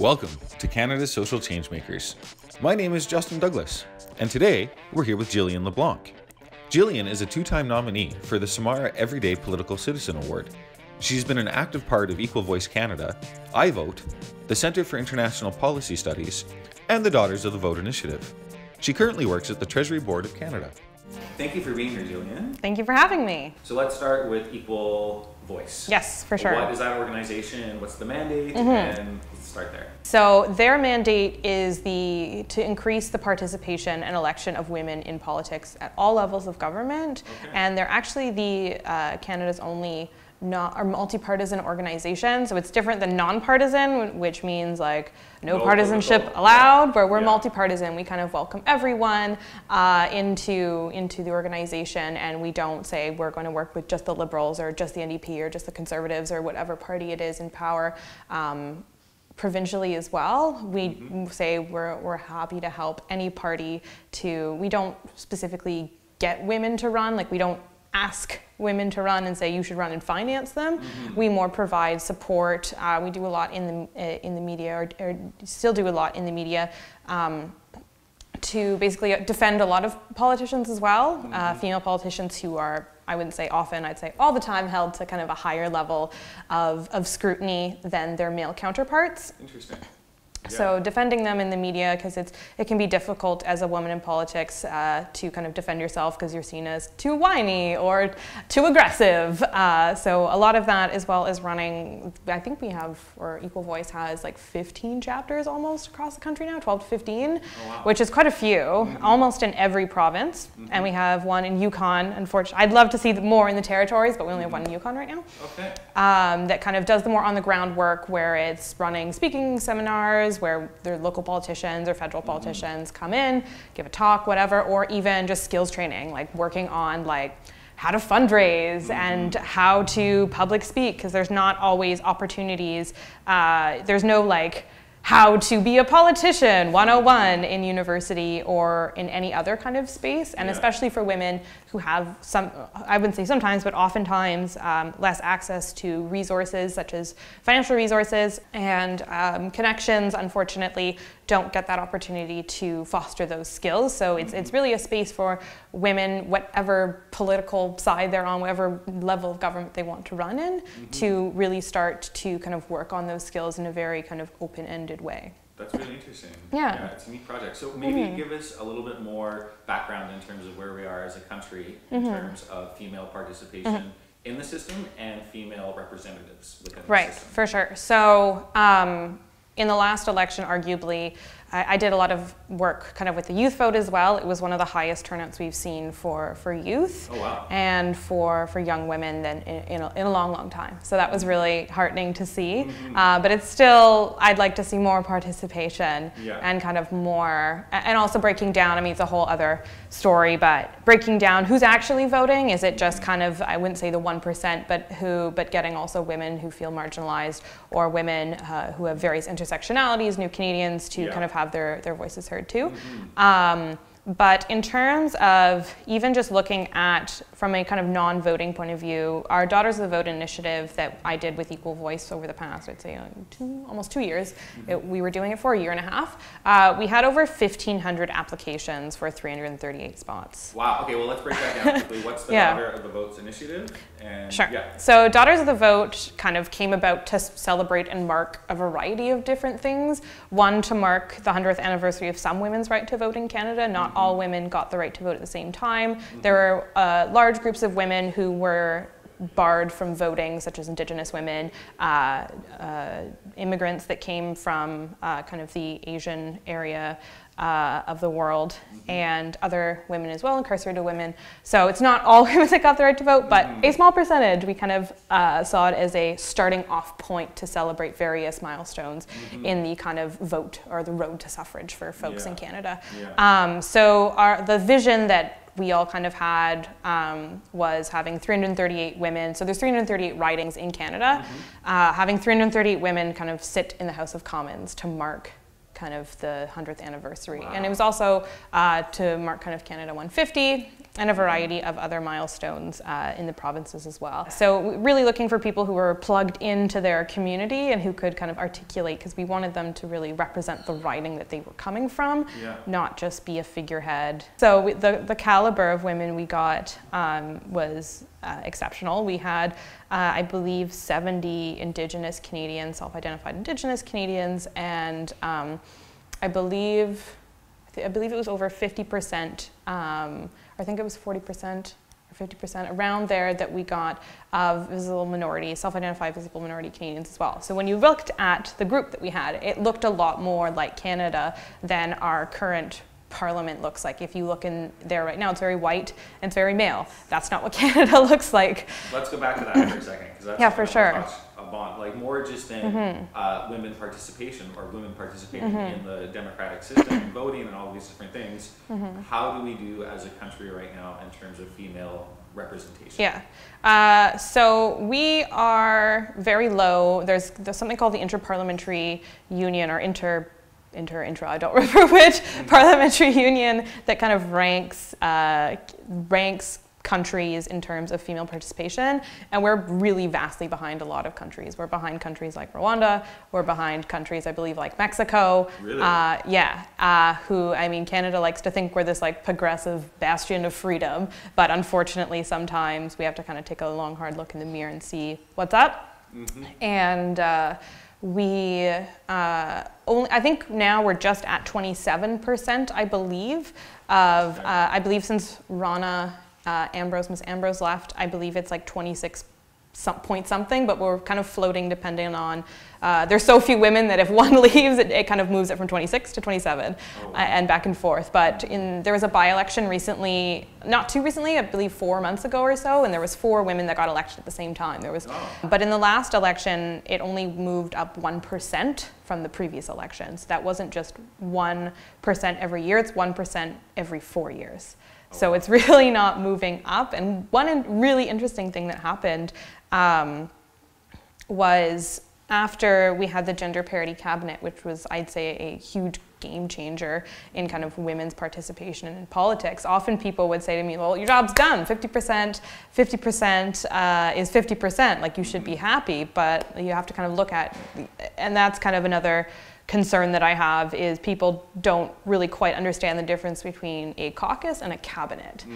Welcome to Canada's Social Changemakers. My name is Justin Douglas, and today we're here with Jillian LeBlanc. Jillian is a two-time nominee for the Samara Everyday Political Citizen Award. She's been an active part of Equal Voice Canada, IVOTE, the Centre for International Policy Studies, and the Daughters of the Vote Initiative. She currently works at the Treasury Board of Canada. Thank you for being here, Jillian. Thank you for having me. So let's start with Equal Voice. Yes, for sure. What is that organization? What's the mandate? And let's start there. So their mandate is to increase the participation and election of women in politics at all levels of government. Okay. And they're actually Canada's only multi-partisan organization. So it's different than non-partisan, which means like no partisanship allowed, where we're multi-partisan. We kind of welcome everyone into the organization, and we don't say we're going to work with just the Liberals or just the NDP or just the Conservatives or whatever party it is in power. Provincially as well, we say we're happy to help any party we don't specifically get women to run, like we don't ask women to run and say you should run and finance them. We more provide support. We do a lot in the media, or still do a lot in the media, to basically defend a lot of politicians as well, female politicians who are, I wouldn't say often, I'd say all the time, held to kind of a higher level of scrutiny than their male counterparts. Interesting. Yeah. So defending them in the media, because it can be difficult as a woman in politics to kind of defend yourself because you're seen as too whiny or too aggressive. So a lot of that, as well as running, I think Equal Voice has like 15 chapters almost across the country now, 12 to 15, which is quite a few, almost in every province. And we have one in Yukon, unfortunately. I'd love to see more in the territories, but we only have one in Yukon right now. Okay. That kind of does the more on the ground work, where it's running speaking seminars, where their local politicians or federal politicians come in, give a talk, whatever, or even just skills training, like working on like how to fundraise and how to public speak, because there's not always opportunities. There's no like how to be a politician 101 in university or in any other kind of space, and especially for women who have I wouldn't say sometimes, but oftentimes less access to resources such as financial resources and connections, unfortunately, don't get that opportunity to foster those skills. So it's really a space for women, whatever political side they're on, whatever level of government they want to run in, to really start to kind of work on those skills in a very kind of open-ended way. That's really interesting. Yeah. It's a neat project. So maybe give us a little bit more background in terms of where we are as a country in terms of female participation in the system and female representatives within the system. Right, for sure. So in the last election, arguably, I did a lot of work kind of with the youth vote as well. It was one of the highest turnouts we've seen for youth and for young women in a long, long time. So that was really heartening to see. But it's still, I'd like to see more participation and kind of more, and also breaking down, I mean, it's a whole other story, but breaking down who's actually voting. Is it just kind of, I wouldn't say the 1%, but getting also women who feel marginalized, or women who have various intersectionalities, New Canadians, to kind of have their voices heard too. But in terms of even just looking at, from a kind of non-voting point of view, our Daughters of the Vote initiative that I did with Equal Voice over the past, I'd say almost 2 years, we were doing it for a year and a half. We had over 1,500 applications for 338 spots. Wow, okay, well let's break that down quickly. What's the Daughter of the Votes initiative? And, sure. So Daughters of the Vote kind of came about to celebrate and mark a variety of different things. One, to mark the 100th anniversary of some women's right to vote in Canada. Not all women got the right to vote at the same time. There were large groups of women who were barred from voting, such as Indigenous women, immigrants that came from kind of the Asian area of the world, and other women as well, incarcerated women. So it's not all women that got the right to vote, but a small percentage. We kind of saw it as a starting off point to celebrate various milestones in the kind of vote, or the road to suffrage for folks in Canada. So the vision that we all kind of had was having 338 women. So there's 338 ridings in Canada. Having 338 women kind of sit in the House of Commons to mark kind of the 100th anniversary. Wow. And it was also to mark kind of Canada 150 and a variety of other milestones in the provinces as well. So really looking for people who were plugged into their community and who could kind of articulate, because we wanted them to really represent the riding that they were coming from, not just be a figurehead. So the caliber of women we got was exceptional. We had, I believe, 70 Indigenous Canadians, self-identified Indigenous Canadians, and I believe it was over 50%, I think it was 40% or 50%, around there, that we got of visible minority, self-identified visible minority Canadians as well. So when you looked at the group that we had, it looked a lot more like Canada than our current Parliament looks like. If you look in there right now, it's very white and it's very male. That's not what Canada looks like. Let's go back to that for a second, because that's for sure. Like more just than women participation or women participating in the democratic system and voting and all these different things. How do we do as a country right now in terms of female representation? So we are very low. There's something called the Interparliamentary Union, or intra, I don't remember which, parliamentary union that kind of ranks countries in terms of female participation, and we're really vastly behind a lot of countries. We're behind countries like Rwanda, we're behind countries, I believe, like Mexico. Really? Who, I mean, Canada likes to think we're this like progressive bastion of freedom, but unfortunately sometimes we have to kind of take a long, hard look in the mirror and see what's up. And I think now we're just at 27%, I believe, of, I believe since Rana Miss Ambrose left, I believe it's like 26 point something, but we're kind of floating depending on, there's so few women that if one leaves, it kind of moves it from 26 to 27 and back and forth. But there was a by-election recently, not too recently, I believe 4 months ago or so, and there was 4 women that got elected at the same time. But in the last election, it only moved up 1% from the previous election. So that wasn't just 1% every year, it's 1% every 4 years. So it's really not moving up. And one really interesting thing that happened was after we had the gender parity cabinet, which was, I'd say, a huge game changer in kind of women's participation in politics. Often people would say to me, well, your job's done, 50% is 50%, like you should be happy, but you have to kind of look at, and that's kind of another concern that I have, is people don't really quite understand the difference between a caucus and a cabinet,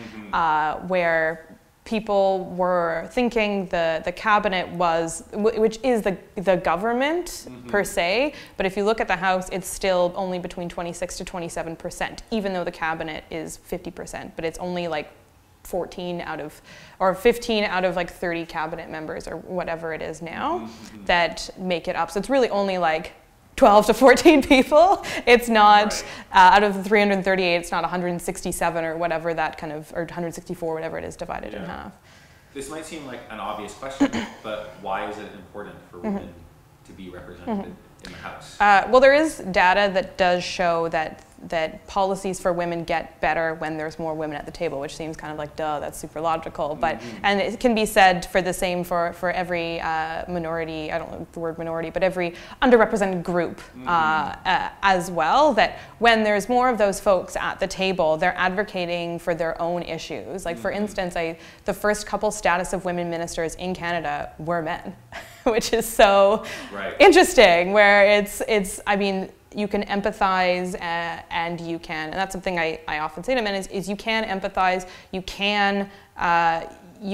where people were thinking the cabinet was, which is the government per se, but if you look at the House, it's still only between 26 to 27%, even though the cabinet is 50%, but it's only like 14 out of, or 15 out of like 30 cabinet members or whatever it is now that make it up. So it's really only like 12 to 14 people. It's not, out of the 338, it's not 167 or whatever that kind of, or 164, whatever it is, divided in half. This might seem like an obvious question, but why is it important for women to be represented in the House? Well, there is data that does show that policies for women get better when there's more women at the table, which seems kind of like, duh, that's super logical. But and it can be said for the same for every minority, I don't know the word minority, but every underrepresented group as well, that when there's more of those folks at the table, they're advocating for their own issues. Like for instance, the first couple status of women ministers in Canada were men, which is so interesting, where it's I mean, you can empathize and you can, and that's something I often say to men is you can empathize, you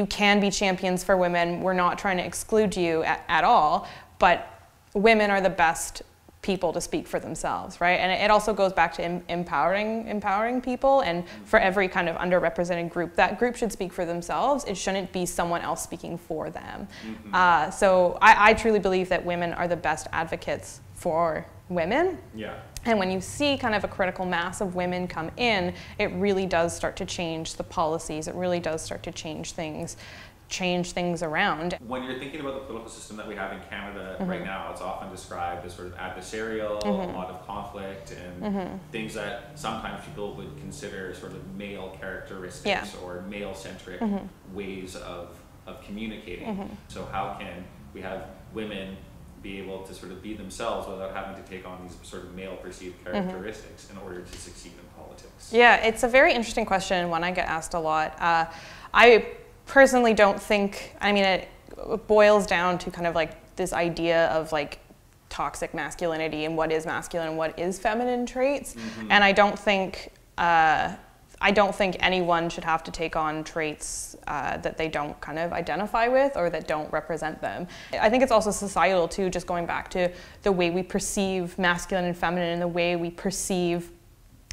can be champions for women. We're not trying to exclude you at all, but women are the best people to speak for themselves, right? And it also goes back to empowering people, and for every kind of underrepresented group, that group should speak for themselves. It shouldn't be someone else speaking for them. So I truly believe that women are the best advocates for women. And when you see kind of a critical mass of women come in, it really does start to change the policies. It really does start to change things around. When you're thinking about the political system that we have in Canada right now, it's often described as sort of adversarial, a lot of conflict, and things that sometimes people would consider sort of male characteristics or male-centric ways of communicating. So how can we have women be able to sort of be themselves without having to take on these sort of male perceived characteristics in order to succeed in politics? Yeah, it's a very interesting question, one I get asked a lot. I personally don't think, I mean, it boils down to kind of like this idea of like toxic masculinity and what is masculine and what is feminine traits. And I don't think anyone should have to take on traits that they don't kind of identify with or that don't represent them. I think it's also societal too, just going back to the way we perceive masculine and feminine and the way we perceive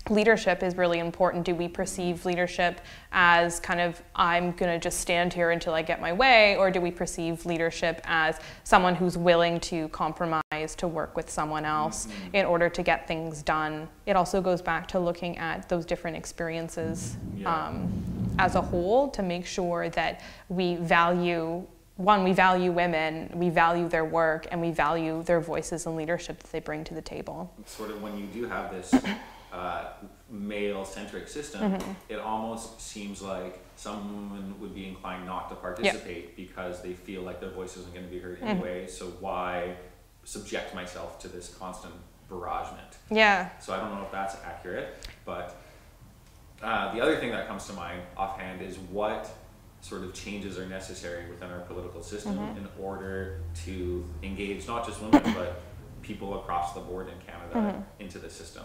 leadership is really important. Do we perceive leadership as kind of, I'm gonna just stand here until I get my way, or do we perceive leadership as someone who's willing to compromise, to work with someone else in order to get things done? It also goes back to looking at those different experiences as a whole to make sure that we value we value women, we value their work, and we value their voices and leadership that they bring to the table. Sort of when you do have this male-centric system, it almost seems like someone would be inclined not to participate because they feel like their voice isn't going to be heard anyway, so why subject myself to this constant barragement? Yeah. So I don't know if that's accurate, but the other thing that comes to mind offhand is what sort of changes are necessary within our political system in order to engage not just women, but people across the board in Canada into the system.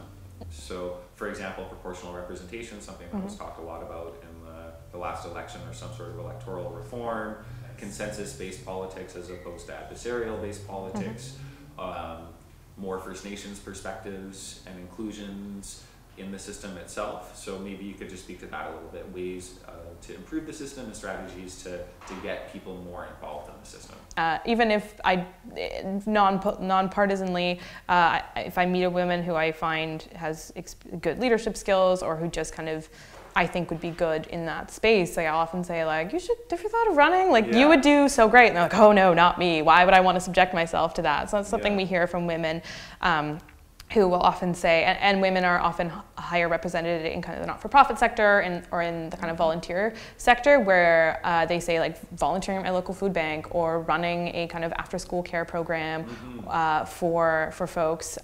So, for example, proportional representation, something that was talked a lot about in the last election, or some sort of electoral reform, consensus-based politics as opposed to adversarial-based politics, more First Nations perspectives and inclusions in the system itself. So maybe you could just speak to that a little bit, ways to improve the system and strategies to get people more involved in the system. Even if I, non-partisanly, if I meet a woman who I find has good leadership skills or who just kind of, I think would be good in that space, like, I'll often say like, have you thought of running? Like you would do so great. And they're like, oh no, not me. Why would I want to subject myself to that? So that's something we hear from women. Who will often say, and women are often higher represented in kind of the not-for-profit sector or in the kind of volunteer sector, where they say like volunteering at my local food bank or running a kind of after-school care program for folks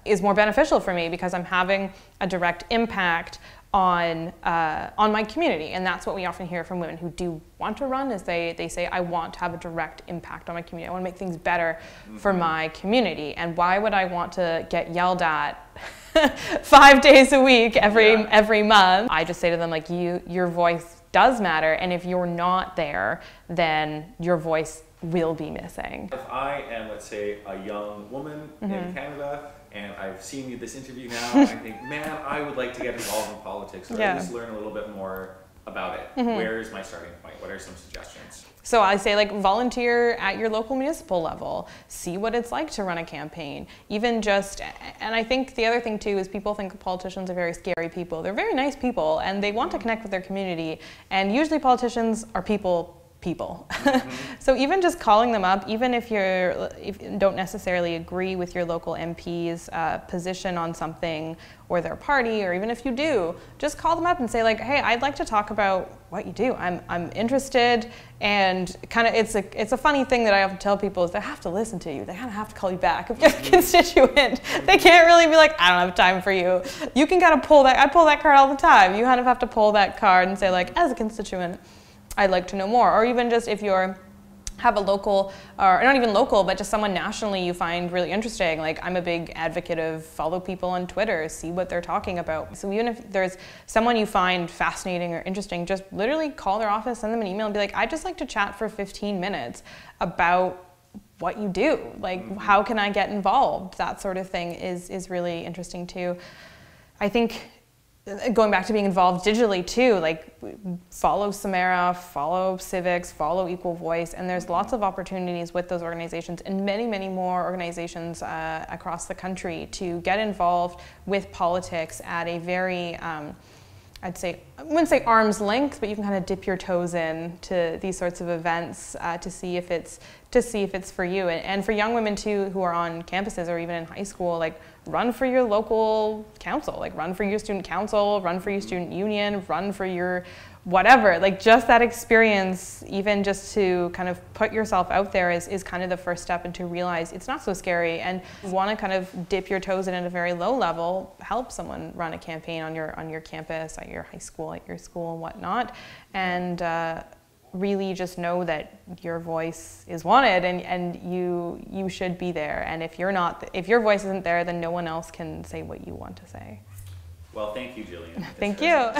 is more beneficial for me because I'm having a direct impact on my community. And that's what we often hear from women who do want to run, is they say, I want to have a direct impact on my community. I want to make things better for my community. And why would I want to get yelled at 5 days a week every month? I just say to them, like, your voice does matter. And if you're not there, then your voice will be missing. If I am, let's say, a young woman in Canada, and I've seen this interview now, and I think, man, I would like to get involved in politics, or at least learn a little bit more about it. Where is my starting point? What are some suggestions? So I say, like, volunteer at your local municipal level. See what it's like to run a campaign. Even just, and I think the other thing too is people think politicians are very scary people. They're very nice people, and they want to connect with their community. And usually politicians are people. So even just calling them up, even if you don't necessarily agree with your local MP's position on something or their party, or even if you do, just call them up and say like, hey, I'd like to talk about what you do. I'm interested. And kind of it's a funny thing that I often tell people is they have to listen to you. They kind of have to call you back. If you're a constituent, they can't really be like, I don't have time for you. You can kind of pull that. I pull that card all the time. You kind of have to pull that card and say like, as a constituent, I'd like to know more. Or even just if have a local, or not even local, but just someone nationally you find really interesting. Like, I'm a big advocate of follow people on Twitter, see what they're talking about. So even if there's someone you find fascinating or interesting, just literally call their office, send them an email and be like, I'd just like to chat for 15 minutes about what you do. Like, how can I get involved? That sort of thing is really interesting too. I think going back to being involved digitally too, like follow Samara, follow Civics, follow Equal Voice, and there's lots of opportunities with those organizations and many, many more organizations across the country to get involved with politics at a very, I'd say, I wouldn't say arm's length, but you can kind of dip your toes in to these sorts of events to see if it's for you. And for young women too who are on campuses or even in high school, like run for your local council, like run for your student council, run for your student union, run for your whatever, like just that experience, even just to kind of put yourself out there is kind of the first step, and to realize it's not so scary. And you want to kind of dip your toes in at a very low level, help someone run a campaign on your campus, at your high school, at your school and whatnot, and really just know that your voice is wanted, and you should be there. And if your voice isn't there, then no one else can say what you want to say. Well, thank you, Jillian. Thank you.